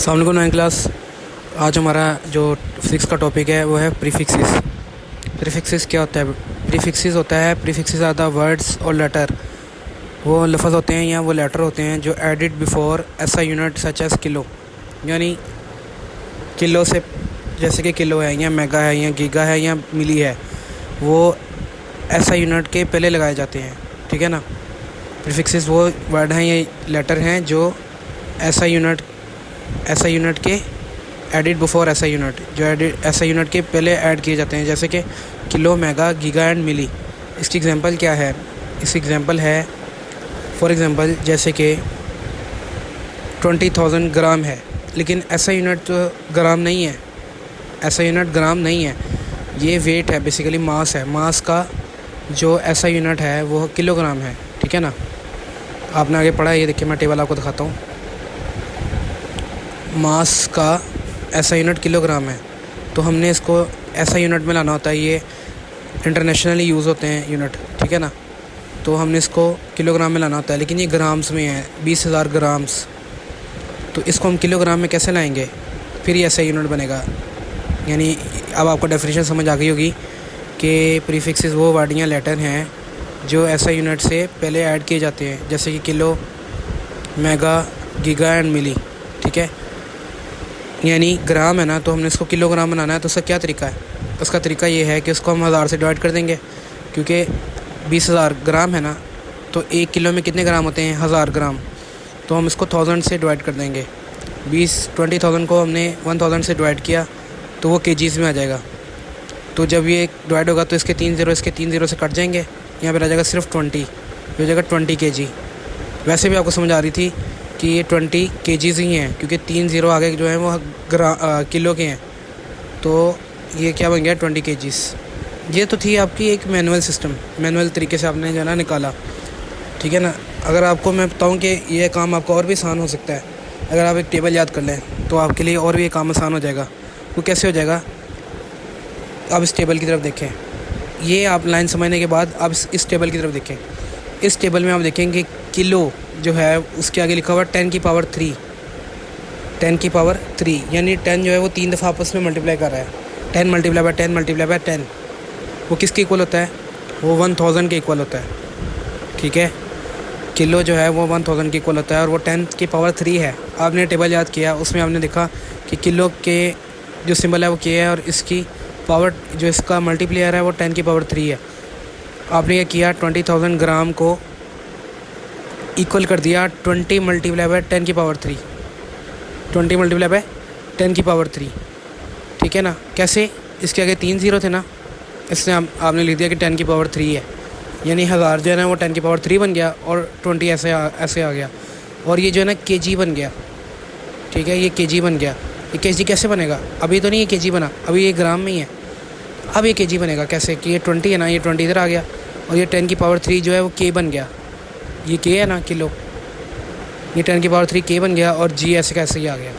अस्सलाम वालेकुम nine class. आज हमारा जो फिजिक्स का टॉपिक है वो है प्रीफिक्सेस। प्रीफिक्सेस क्या होता है? प्रीफिक्सेस होता है, प्रीफिक्सेस आर द वर्ड्स और लेटर, वो लफ्ज़ होते हैं या वो लेटर होते हैं जो एडिड बिफोर ऐसा यूनिट सच एस किलो, यानी किलो से, जैसे कि किलो है या मेगा है या गीगा है या मिली है, वो ऐसा यूनिट के पहले लगाए जाते हैं। ठीक है ना। प्रीफिक्सेस वो वर्ड हैं या लेटर हैं जो ऐसा यूनिट के एडिड बिफोर ऐसा यूनिट, जो ऐसा यूनिट के पहले ऐड किए जाते हैं, जैसे कि किलो, मेगा, गीगा एंड मिली। इसकी एग्जांपल क्या है? इसकी एग्जांपल है, फॉर एग्जांपल जैसे कि 20,000 ग्राम है, लेकिन ऐसा यूनिट तो ग्राम नहीं है, ऐसा यूनिट ग्राम नहीं है, ये वेट है, बेसिकली मास है। मास का जो ऐसा यूनिट है वो किलोग्राम है। ठीक है ना। आपने आगे पढ़ा है, ये देखिए मैं टेबल आपको दिखाता हूँ। मास का ऐसा यूनिट किलोग्राम है, तो हमने इसको ऐसा यूनिट में लाना होता है। ये इंटरनेशनली यूज़ होते हैं यूनिट, ठीक है ना। तो हमने इसको किलोग्राम में लाना होता है, लेकिन ये ग्राम्स में है, 20,000 ग्राम्स। तो इसको हम किलोग्राम में कैसे लाएंगे? फिर ये ऐसा यूनिट बनेगा। यानी अब आपको डेफिनेशन समझ आ गई होगी कि प्रीफिक्सेस वो वर्ड या लेटर हैं जो ऐसा यूनिट से पहले ऐड किए जाते हैं, जैसे कि किलो, मेगा, गीगा एंड मिली। ठीक है। यानी ग्राम है ना, तो हमने इसको किलोग्राम बनाना है, तो उसका क्या तरीका है? उसका तरीका ये है कि उसको हम 1000 से डिवाइड कर देंगे, क्योंकि 20,000 ग्राम है ना, तो 1 किलो में कितने ग्राम होते हैं? 1000 ग्राम। तो हम इसको 1000 से डिवाइड कर देंगे। 20,000 को हमने 1000 से डिवाइड किया तो वो केजीज़ में आ जाएगा। तो जब ये डिवाइड होगा तो इसके 3 ज़ीरो से कट जाएंगे, यहाँ पर आ जाएगा सिर्फ 20, हो जाएगा 20 kg। वैसे भी आपको समझ आ रही थी कि ये 20 kgs ही हैं, क्योंकि 3 ज़ीरो आगे जो है वो किलो के हैं, तो ये क्या बन गया? 20 kgs। ये तो थी आपकी एक मैनुअल सिस्टम, मैनुअल तरीके से आपने जो ना निकाला। ठीक है ना। अगर आपको मैं बताऊं कि ये काम आपको और भी आसान हो सकता है, अगर आप एक टेबल याद कर लें तो आपके लिए और भी ये काम आसान हो जाएगा। वो कैसे हो जाएगा? आप इस टेबल की तरफ देखें, ये आप लाइन समझने के बाद आप इस टेबल की तरफ देखें। इस टेबल में आप देखेंगे किलो जो है उसके आगे लिखा हुआ 10 की पावर 3, 10 की पावर 3, यानी 10 जो है वो 3 दफ़ा आपस में मल्टीप्लाई कर रहा है। 10 मल्टीप्लाई बाय 10 मल्टीप्लाई बाय 10, वो किसके इक्वल होता है? वो 1000 के इक्वल होता है। ठीक है। किलो जो है वो 1000 के इक्वल होता है और वो 10 की पावर 3 है। आपने टेबल याद किया, उसमें आपने देखा कि किलो के जो सिंबल है वो के है और इसकी पावर जो इसका मल्टीप्लायर है वो 10 की पावर 3 है। आपने ये किया, 20,000 ग्राम को इक्वल कर दिया 20 मल्टीप्लाई बाय 10 की पावर 3, 20 मल्टीप्लाई बाय 10 की पावर 3। ठीक है ना। कैसे? इसके आगे 3 ज़ीरो थे ना, इसने आपने लिख दिया कि 10 की पावर 3 है, यानी 1000 जो है ना वो 10 की पावर 3 बन गया और 20 ऐसे आ गया, और ये जो है ना केजी बन गया। ठीक है, ये केजी बन गया। ये केजी कैसे बनेगा? अभी तो नहीं ये केजी बना, अभी ये ग्राम में ही है। अब ये केजी बनेगा कैसे? कि ये 20 है ना, ये 20 इधर आ गया और ये 10 की पावर 3 जो है वो के बन गया। ये के है ना किलो, ये 10 की पावर 3 के बन गया और जी ऐसे कैसे ही आ गया।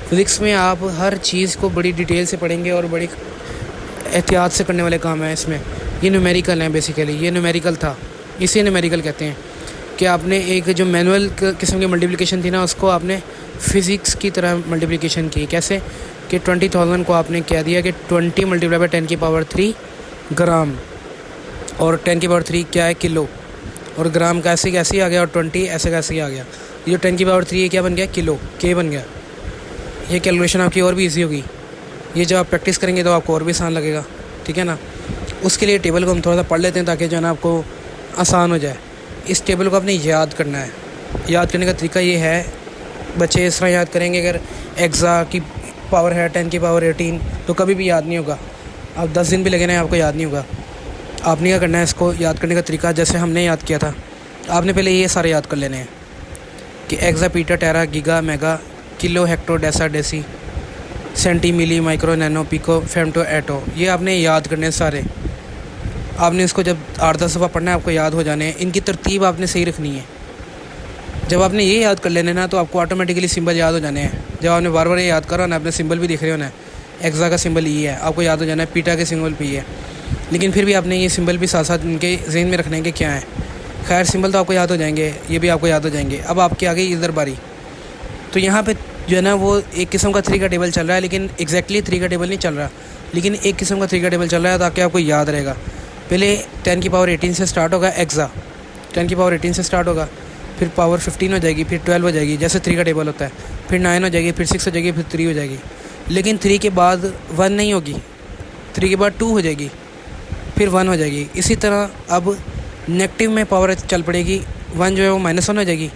फिज़िक्स में आप हर चीज़ को बड़ी डिटेल से पढ़ेंगे और बड़ी एहतियात से करने वाले काम है इसमें। ये न्यूमेरिकल है, बेसिकली ये न्यूमेरिकल था, इसे न्यूमेरिकल कहते हैं। कि आपने एक जो मैनुअल किस्म की मल्टीप्लिकेशन थी ना, उसको आपने फ़िज़िक्स की तरह मल्टीप्लिकेशन की। कैसे? कि 20,000 को आपने कह दिया कि 20 मल्टीप्लाई बाय 10 की पावर 3 ग्राम, और 10 की पावर 3 क्या है? किलो, और ग्राम कैसे कैसे आ गया, और 20 ऐसे कैसे आ गया। ये जो 10 की पावर 3 ये क्या बन गया? किलो, के बन गया। ये कैलकुलेशन आपकी और भी इजी होगी। ये जब आप प्रैक्टिस करेंगे तो आपको और भी आसान लगेगा। ठीक है ना। उसके लिए टेबल को हम थोड़ा सा पढ़ लेते हैं ताकि जो है ना आपको आसान हो जाए। इस टेबल को आपने याद करना है। याद करने का तरीका ये है, बच्चे इस तरह याद करेंगे, अगर एक्सा की पावर है 10 की पावर 18 तो कभी भी याद नहीं होगा। आप 10 दिन भी लगे ना, आपको याद नहीं होगा। आपने क्या करना है, इसको याद करने का तरीका जैसे हमने याद किया था, आपने पहले ये सारे याद कर लेने हैं कि exa, peta, tera, giga, mega, kilo, hecto, deca, deci, centi, milli, micro, nano, pico, femto, atto. ये आपने याद करने हैं सारे। आपने इसको जब 8-10 दफ़ा पढ़ना है आपको याद हो जाने हैं। इनकी तरतीब आपने सही रखनी है। जब आपने ये याद कर लेने ना तो आपको ऑटोमेटिकली सिंबल याद हो जाने हैं। जब आपने बार बार ये याद करा ना, अपने सिंबल भी दिख रहे होना है, एक्सा का सिंबल ये है, आपको याद हो जाना है, पीटा के सिंबल भी है। लेकिन फिर भी आपने ये सिंबल भी साथ साथ इनके जहन में रखने के क्या है। खैर सिंबल तो आपको याद हो जाएंगे, ये भी आपको याद हो जाएंगे। अब आपके आगे इधर बारी, तो यहाँ पे जो है ना वो एक किस्म का 3 का टेबल चल रहा है, लेकिन एग्जैक्टली 3 का टेबल नहीं चल रहा, लेकिन एक किस्म का 3 का टेबल चल रहा है ताकि आपको याद रहेगा। पहले 10 की पावर 18 से स्टार्ट होगा एक्सा, 10 की पावर 18 से स्टार्ट होगा, फिर पावर 15 हो जाएगी, फिर 12 हो जाएगी जैसे 3 का टेबल होता है, फिर 9 हो जाएगी, फिर 6 हो जाएगी, फिर 3 हो जाएगी। लेकिन 3 के बाद 1 नहीं होगी, 3 के बाद 2 हो जाएगी, फिर 1 हो जाएगी। इसी तरह अब नेगेटिव में पावर चल पड़ेगी, 1 जो है वो -1 हो जाएगी,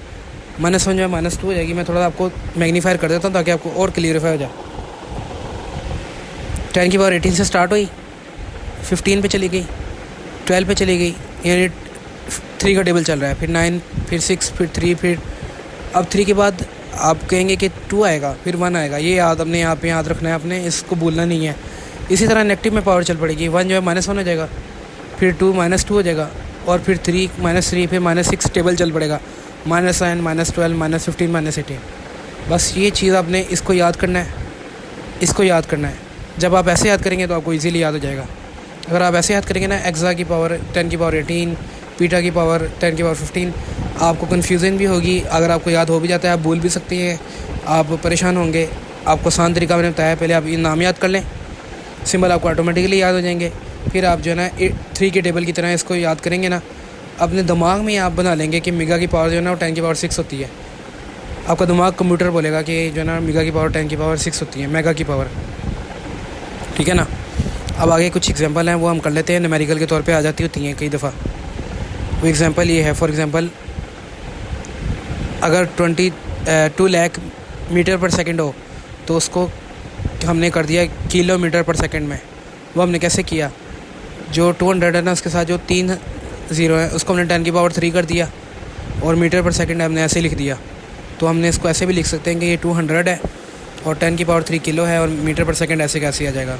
-1 जो है -2 हो जाएगी। मैं थोड़ा आपको मैग्नीफायर कर देता हूँ ताकि आपको और क्लियरिफाई हो जाए। 10 की पावर 18 से स्टार्ट हुई, 15 पे चली गई, 12 पे चली गई, यानी 3 का टेबल चल रहा है, फिर 9, फिर 6, फिर 3, फिर अब 3 के बाद आप कहेंगे कि 2 आएगा, फिर 1 आएगा। ये याद अपने यहाँ पे याद रखना है, आपने इसको भूलना नहीं है। इसी तरह नेगेटिव में पावर चल पड़ेगी, 1 जो है -1 हो जाएगा, फिर 2 -2 हो जाएगा, और फिर 3 -3, फिर -6 टेबल चल पड़ेगा, -9, -12, -15, -18। बस ये चीज़ आपने इसको याद करना है, इसको याद करना है। जब आप ऐसे याद करेंगे तो आपको इजीली याद हो जाएगा। अगर आप ऐसे याद करेंगे ना, एक्सा की पावर 10 की पावर 18, पीटा की पावर 10 की पावर 15, आपको कन्फ्यूज़न भी होगी। अगर आपको याद हो भी जाता है आप भूल भी सकते हैं, आप परेशान होंगे। आपको आसान तरीका मैंने बताया, पहले आप ये नाम याद कर लें, सिंबल आपको ऑटोमेटिकली याद हो जाएंगे। फिर आप जो है ना 3 के टेबल की तरह इसको याद करेंगे ना, अपने दिमाग में आप बना लेंगे कि मेगा की पावर जो है ना वो 10 की पावर 6 होती है। आपका दिमाग कंप्यूटर बोलेगा कि जो है ना मेगा की पावर 10 की पावर 6 होती है, मेगा की पावर, ठीक है ना। अब आगे कुछ एग्जांपल हैं वो हम कर लेते हैं, न्यूमेरिकल के तौर पे आ जाती होती हैं कई दफ़ा। वो एग्जांपल ये है, फॉर एग्जांपल अगर 2 लाख मीटर पर सेकंड हो तो उसको हमने कर दिया किलोमीटर पर सेकंड में। वो हमने कैसे किया, जो 200 है ना उसके साथ जो 3 ज़ीरो है उसको हमने 10 की पावर 3 कर दिया, और मीटर पर सेकंड हमने ऐसे लिख दिया। तो हमने इसको ऐसे भी लिख सकते हैं कि ये 200 है और 10 की पावर 3 किलो है, और मीटर पर सेकंड ऐसे कैसे आ जाएगा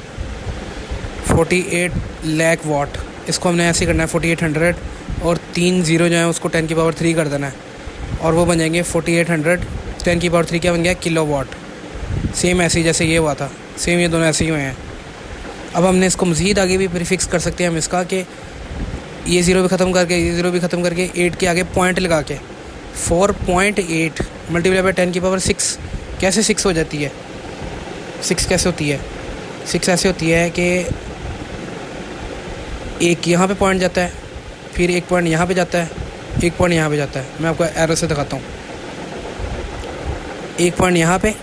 48 लाख वाट। इसको हमने ऐसे करना है 4800, और 3 ज़ीरो जो है उसको 10 की पावर 3 कर देना है, और वो बन जाएंगे 4800, 10 की पावर 3 क्या बन गया, किलो वाट। सेम ऐसे ही जैसे ये हुआ था, सेम ये दोनों ऐसे ही हुए हैं। अब हमने इसको मज़ीद आगे भी प्रीफिक्स कर सकते हैं हम इसका, कि ये ज़ीरो भी ख़त्म करके, ये ज़ीरो भी ख़त्म करके, 8 के आगे पॉइंट लगा के 4.8 मल्टीप्लाई बाई 10 की पावर 6 कैसे 6 हो जाती है। 6 कैसे होती है, 6 ऐसे होती है कि एक यहाँ पे पॉइंट जाता है, फिर एक पॉइंट यहाँ पे जाता है, एक पॉइंट यहाँ पे जाता है। मैं आपको एरो से दिखाता हूँ, एक पॉइंट यहाँ पे,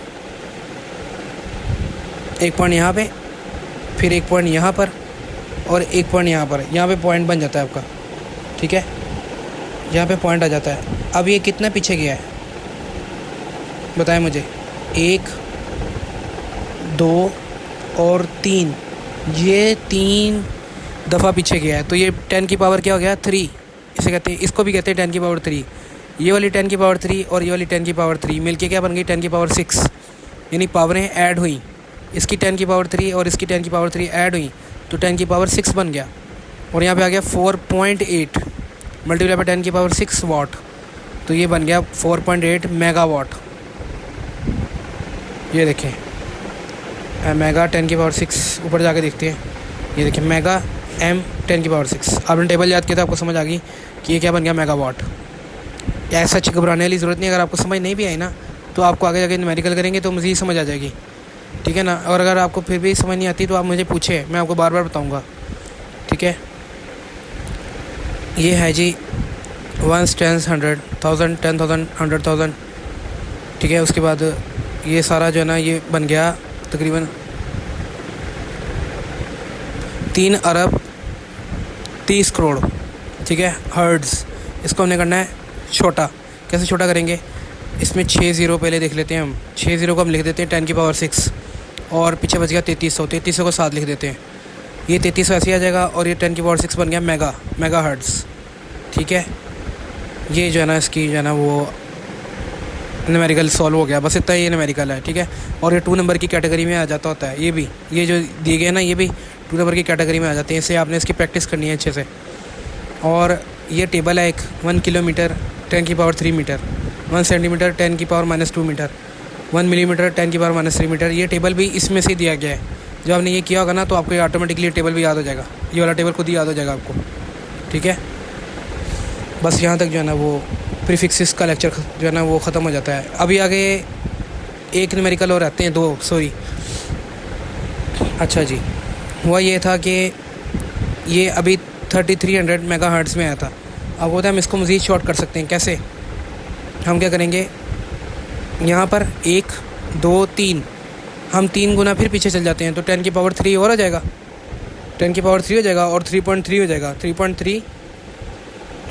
एक पॉइंट यहाँ पे, फिर एक पॉइंट यहाँ पर, और एक पॉइंट यहाँ पर। यहाँ पे पॉइंट बन जाता है आपका, ठीक है, यहाँ पे पॉइंट आ जाता है। अब ये कितना पीछे गया है बताएं मुझे, 1, 2 और 3, ये 3 दफ़ा पीछे गया है। तो ये 10 की पावर क्या हो गया, 3 इसे कहते हैं, इसको भी कहते हैं 10 की पावर 3। ये वाली 10 की पावर 3 और ये वाली 10 की पावर 3 मिलके क्या बन गई, 10 की पावर 6, यानी पावरें ऐड हुई। इसकी 10 की पावर 3 और इसकी 10 की पावर 3 ऐड हुई तो 10 की पावर 6 बन गया, और यहाँ पे आ गया 4.8 मल्टीप्लाई बाई 10 की पावर 6 वाट। तो ये बन गया 4.8 मेगावाट। ये देखें मेगा 10 की पावर 6, ऊपर जाके देखते हैं, ये देखें मेगा M 10 की पावर 6। आपने टेबल याद किया तो आपको समझ आ गई कि ये क्या बन गया, मेगावाट। ऐसा घबराने वाली ज़रूरत नहीं। अगर आपको समझ नहीं भी आई ना तो आपको आगे जाके न्यूमेरिकल करेंगे तो मज़ीद समझ आ जाएगी, ठीक है ना। और अगर आपको फिर भी समझ नहीं आती तो आप मुझे पूछे, मैं आपको बार बार बताऊँगा, ठीक है। ये है जी 1, 10, 100, 1000, 10,000, 100,000, ठीक है। उसके बाद ये सारा जो है ना ये बन गया तकरीबन 3 अरब 30 करोड़, ठीक है, हर्ट्ज़। इसको हमने करना है छोटा। कैसे छोटा करेंगे, इसमें 6 ज़ीरो पहले देख लेते हैं हम। 6 ज़ीरो को हम लिख देते हैं 10 की पावर 6, और पीछे बच गया 3300 को 7 लिख देते हैं। ये 3300 ऐसे आ जाएगा, और ये 10 की पावर 6 बन गया मेगा हर्ट्ज़, ठीक है। ये जो है ना इसकी जो है ना वो न्यूमेरिकल सॉल्व हो गया, बस इतना ये न्यूमेरिकल है, ठीक है। और ये 2 नंबर की कैटेगरी में आ जाता होता है। ये भी, ये जो दिए गए ना ये भी 2 नंबर की कैटेगरी में आ जाते हैं। इससे आपने इसकी प्रैक्टिस करनी है अच्छे से। और ये टेबल है एक, 1 किलोमीटर 10 की पावर 3 मीटर, 1 सेंटीमीटर 10 की पावर -2 मीटर, 1 मिलीमीटर 10 की पावर -3 मीटर। ये टेबल भी इसमें से दिया गया है। जब आपने ये किया होगा ना तो आपको ये ऑटोमेटिकली टेबल भी याद हो जाएगा, ये वाला टेबल खुद ही याद हो जाएगा आपको, ठीक है। बस यहाँ तक जो है ना वो प्रीफिक्सेस का लेक्चर जो है ना वो ख़त्म हो जाता है। अभी आगे एक न्यूमेरिकल और आते हैं, 2 सॉरी। अच्छा जी, हुआ ये था कि ये अभी 3300 मेगाहर्ट्ज़ में आया था। अब होता है हम इसको मज़ीद शॉर्ट कर सकते हैं। कैसे? हम क्या करेंगे, यहाँ पर 1 2 3, हम 3 गुना फिर पीछे चल जाते हैं तो 10 की पावर 3 और आ जाएगा, 10 की पावर 3 हो जाएगा और 3.3 हो जाएगा। 3.3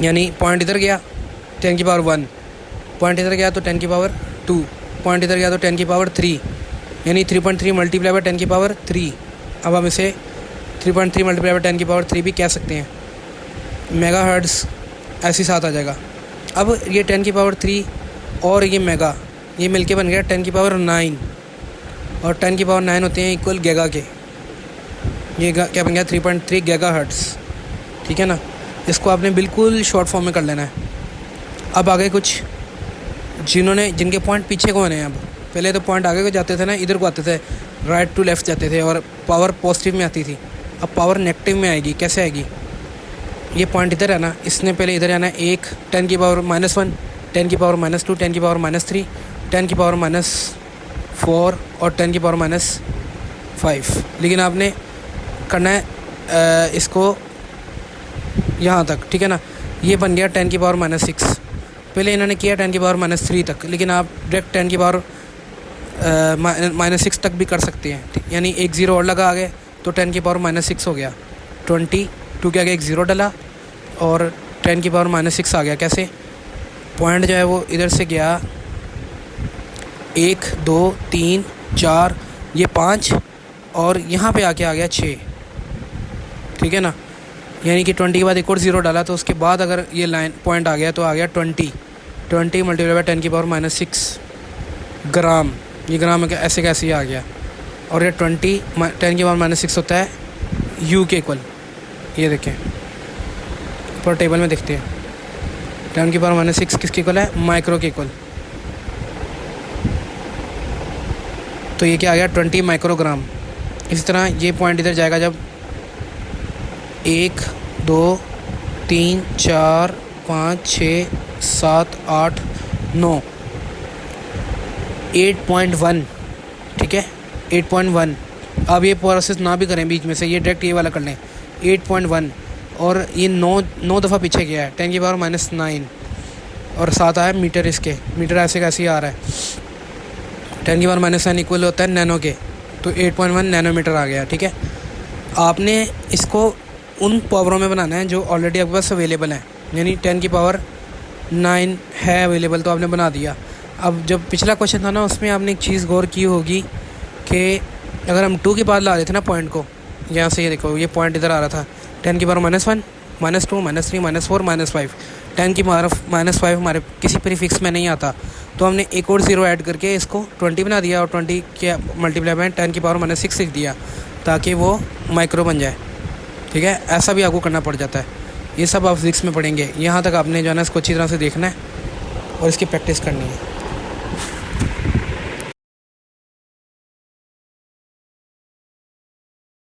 यानी पॉइंट इधर गया 10 की पावर 1, पॉइंट इधर गया तो 10 की पावर 2, पॉइंट इधर गया तो 10 की पावर 3, यानी 3.3 मल्टीप्लाई बाय 10 की पावर 3। अब हम इसे 3.3 मल्टीप्लाई बाय 10 की पावर 3 भी कह सकते हैं। मेगाहर्ट्ज़ ऐसे साथ आ जाएगा। अब ये 10 की पावर 3 और ये मेगा, ये मिलके बन गया 10 की पावर 9, और 10 की पावर 9 होते हैं इक्वल गीगा के। ये क्या बन गया 3.3 गीगाहर्ट्ज़। ठीक है ना, इसको आपने बिल्कुल शॉर्ट फॉर्म में कर लेना है। अब आगे कुछ जिनके पॉइंट पीछे को हैं, अब पहले तो पॉइंट आगे को जाते थे ना, इधर को आते थे, राइट टू लेफ़्ट जाते थे और पावर पॉजिटिव में आती थी। अब पावर नेगेटिव में आएगी। कैसे आएगी? ये पॉइंट इधर है ना, इसने पहले इधर आना है 1, 10 की पावर -1, 10 की पावर -2, 10 की पावर -3, 10 की पावर -4 और 10 की पावर -5। लेकिन आपने करना है इसको यहाँ तक। ठीक है ना, ये बन गया 10 की पावर -6। पहले इन्होंने किया 10 की पावर -3 तक, लेकिन आप डायरेक्ट 10 की पावर -6 तक भी कर सकते हैं। यानी एक ज़ीरो और लगा आगे तो 10 की पावर -6 हो गया। 22 के आगे एक ज़ीरो डला और 10 की पावर -6 आ गया। कैसे? पॉइंट जो है वो इधर से गया 1 2 3 4, ये 5 और यहाँ पे आके आ गया 6। ठीक है ना, यानी कि 20 के बाद एक और ज़ीरो डाला तो उसके बाद अगर ये लाइन पॉइंट आ गया तो आ गया 20 मल्टीप्लाई बाय 10 की पावर -6 ग्राम। ये ग्राम ऐसे कैसे आ गया, और ये 10 की पावर -6 होता है यू के इक्वल। ये देखें ऊपर टेबल में देखते हैं, 10 की पावर -6 किसके इक्वल है? माइक्रो के इक्वल। तो ये क्या आ गया 20 माइक्रोग्राम। इसी तरह ये पॉइंट इधर जाएगा जब 1 2 3 4 5 6 7 8 9, 8.1। ठीक है, 8.1। अब ये प्रोसेस ना भी करें बीच में से, ये डायरेक्ट ये वाला कर लें 8.1, और ये 9 दफ़ा पीछे गया है 10 की पावर -9, और साथ आया मीटर। इसके मीटर ऐसे कैसे आ रहा है, 10 की पावर -9 इक्वल होता है नैनो के, तो 8.1 नैनोमीटर आ गया। ठीक है, आपने इसको उन पावरों में बनाना है जो ऑलरेडी आपके पास अवेलेबल हैं। यानी 10 की पावर 9 है अवेलेबल तो आपने बना दिया। अब जब पिछला क्वेश्चन था ना, उसमें आपने एक चीज़ गौर की होगी कि अगर हम 2 के बाद ला देते ना पॉइंट को, यहाँ से ये देखो ये पॉइंट इधर आ रहा था 10 की पावर -1 -2 -3 -4 -5, 10 की पावर -5 हमारे किसी प्रीफिक्स में नहीं आता, तो हमने एक और ज़ीरो ऐड करके इसको 20 बना दिया और 20 के मल्टीप्लाई में 10 की पावर -6 लिख दिया ताकि वो माइक्रो बन जाए। ठीक है, ऐसा भी आपको करना पड़ जाता है। ये सब आप फिजिक्स में पढ़ेंगे। यहाँ तक आपने जो है ना इसको अच्छी तरह से देखना है और इसकी प्रैक्टिस करनी है।